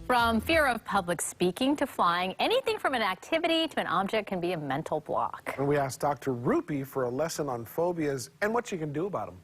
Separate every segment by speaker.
Speaker 1: From fear of public speaking to flying, anything from an activity to an object can be a mental block.
Speaker 2: And we asked Dr. Rupy for a lesson on phobias and what you can do about them.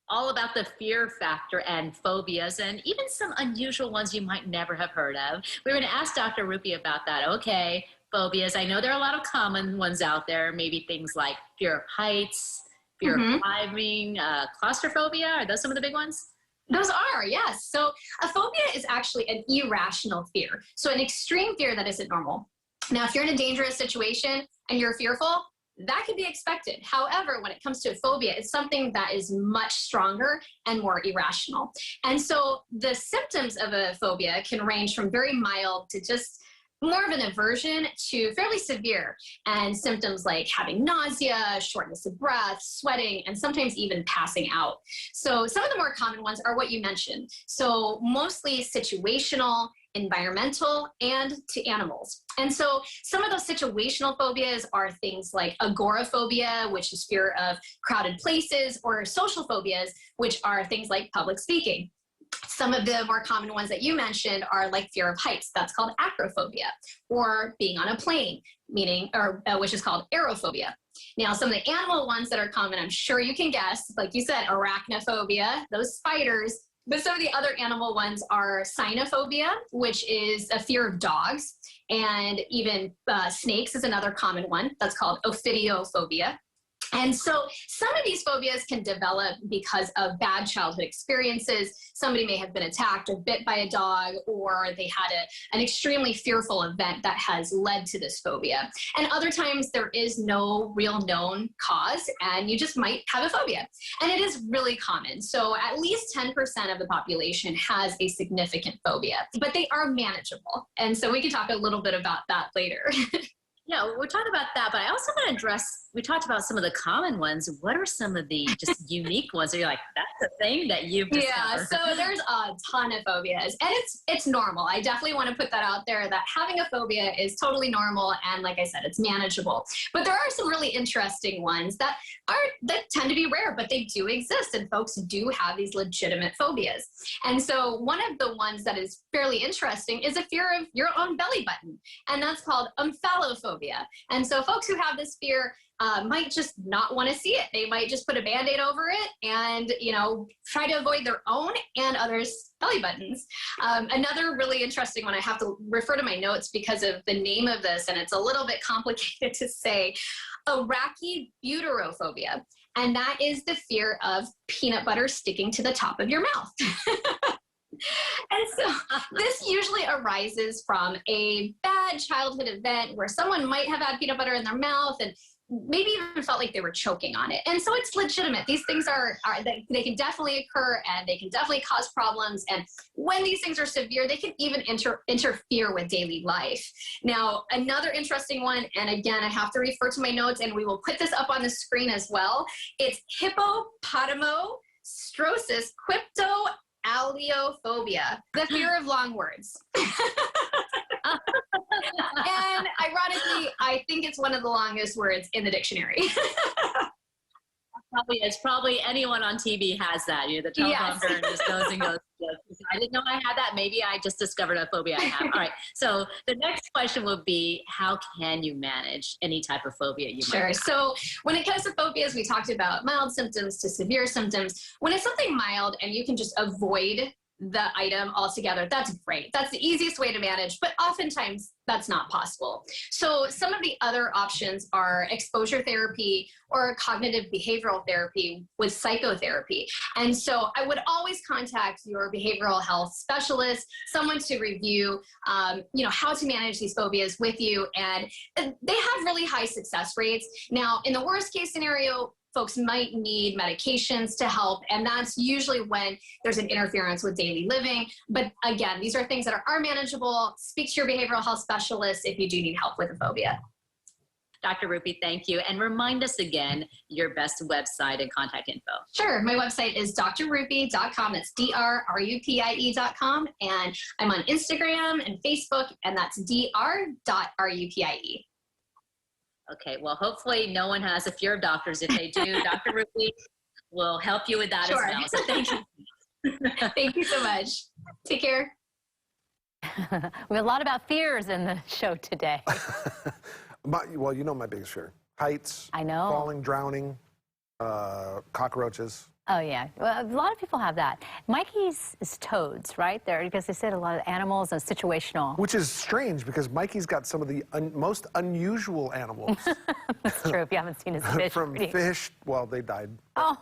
Speaker 3: All about the fear factor and phobias and even some unusual ones you might never have heard of. We're going to ask Dr. Rupy about that. Okay, phobias. I know there are a lot of common ones out there, maybe things like fear of heights, fear of climbing, claustrophobia. Are those some of the big ones?
Speaker 4: Those are, yes. So a phobia is actually an irrational fear. So an extreme fear that isn't normal. Now, if you're in a dangerous situation and you're fearful, that can be expected. However, when it comes to a phobia, it's something that is much stronger and more irrational. And so the symptoms of a phobia can range from very mild to just more of an aversion to fairly severe, and symptoms like having nausea, shortness of breath, sweating, and sometimes even passing out. So some of the more common ones are what you mentioned. So mostly situational, environmental, and to animals. And so some of those situational phobias are things like agoraphobia, which is fear of crowded places, or social phobias, which are things like public speaking. Some of the more common ones that you mentioned are like fear of heights. That's called acrophobia, or being on a plane, which is called aerophobia. Now, some of the animal ones that are common, I'm sure you can guess, like you said, arachnophobia, those spiders. But some of the other animal ones are cynophobia, which is a fear of dogs, and even snakes is another common one. That's called ophidiophobia. And so some of these phobias can develop because of bad childhood experiences. Somebody may have been attacked or bit by a dog, or they had an extremely fearful event that has led to this phobia. And other times there is no real known cause, and you just might have a phobia. And it is really common. So at least 10% of the population has a significant phobia, but they are manageable. And so we can talk a little bit about that later.
Speaker 3: Yeah, we're talking about that, but I also want to address, we talked about some of the common ones. What are some of the just unique ones? Are you like, that's a thing that you've discovered?
Speaker 4: Yeah, so there's a ton of phobias, and it's normal. I definitely want to put that out there, that having a phobia is totally normal, and like I said, it's manageable. But there are some really interesting ones that tend to be rare, but they do exist, and folks do have these legitimate phobias. And so one of the ones that is fairly interesting is a fear of your own belly button, and that's called omphalophobia. And so folks who have this fear might just not want to see it. They might just put a Band-Aid over it and, try to avoid their own and others' belly buttons. Another really interesting one, I have to refer to my notes because of the name of this, and it's a little bit complicated to say, arachibutyrophobia. And that is the fear of peanut butter sticking to the top of your mouth. And so this usually arises from a bad childhood event where someone might have had peanut butter in their mouth and maybe even felt like they were choking on it. And so it's legitimate. These things they can definitely occur, and they can definitely cause problems. And when these things are severe, they can even interfere with daily life. Now, another interesting one, and again, I have to refer to my notes, and we will put this up on the screen as well. It's hippopotamostrosis alveophobia, the fear of long words. And ironically, I think it's one of the longest words in the dictionary.
Speaker 3: It's probably anyone on TV has that. The teleprompter and just goes and goes. I didn't know I had that. Maybe I just discovered a phobia I have. All right. So the next question would be, how can you manage any type of phobia you might have?
Speaker 4: So when it comes to phobias, we talked about mild symptoms to severe symptoms. When it's something mild and you can just avoid the item altogether, that's great. That's the easiest way to manage, but oftentimes that's not possible. So some of the other options are exposure therapy or cognitive behavioral therapy with psychotherapy. And so I would always contact your behavioral health specialist, someone to review, how to manage these phobias with you. And they have really high success rates. Now, in the worst case scenario, folks might need medications to help, and that's usually when there's an interference with daily living. But again, these are things that are manageable. Speak to your behavioral health specialist if you do need help with a phobia.
Speaker 3: Dr. Rupy, thank you. And remind us again your best website and contact info.
Speaker 4: Sure. My website is drrupy.com. That's drrupie.com. And I'm on Instagram and Facebook, and that's dr.rupie.
Speaker 3: Okay, well, hopefully no one has a fear of doctors. If they do, Dr. Rupy will help you with that as well. So thank you.
Speaker 4: Thank you so much. Take care.
Speaker 1: We have a lot about fears in the show today.
Speaker 2: Well, you know my biggest fear. Heights.
Speaker 1: I know.
Speaker 2: Falling, drowning, cockroaches.
Speaker 1: Oh, yeah. Well, a lot of people have that. Mikey's is toads, right? There, because they said a lot of animals and situational.
Speaker 2: Which is strange because Mikey's got some of the most unusual animals.
Speaker 1: That's true if you haven't seen his fish.
Speaker 2: From
Speaker 1: video.
Speaker 2: fish, well, they died.
Speaker 1: Oh.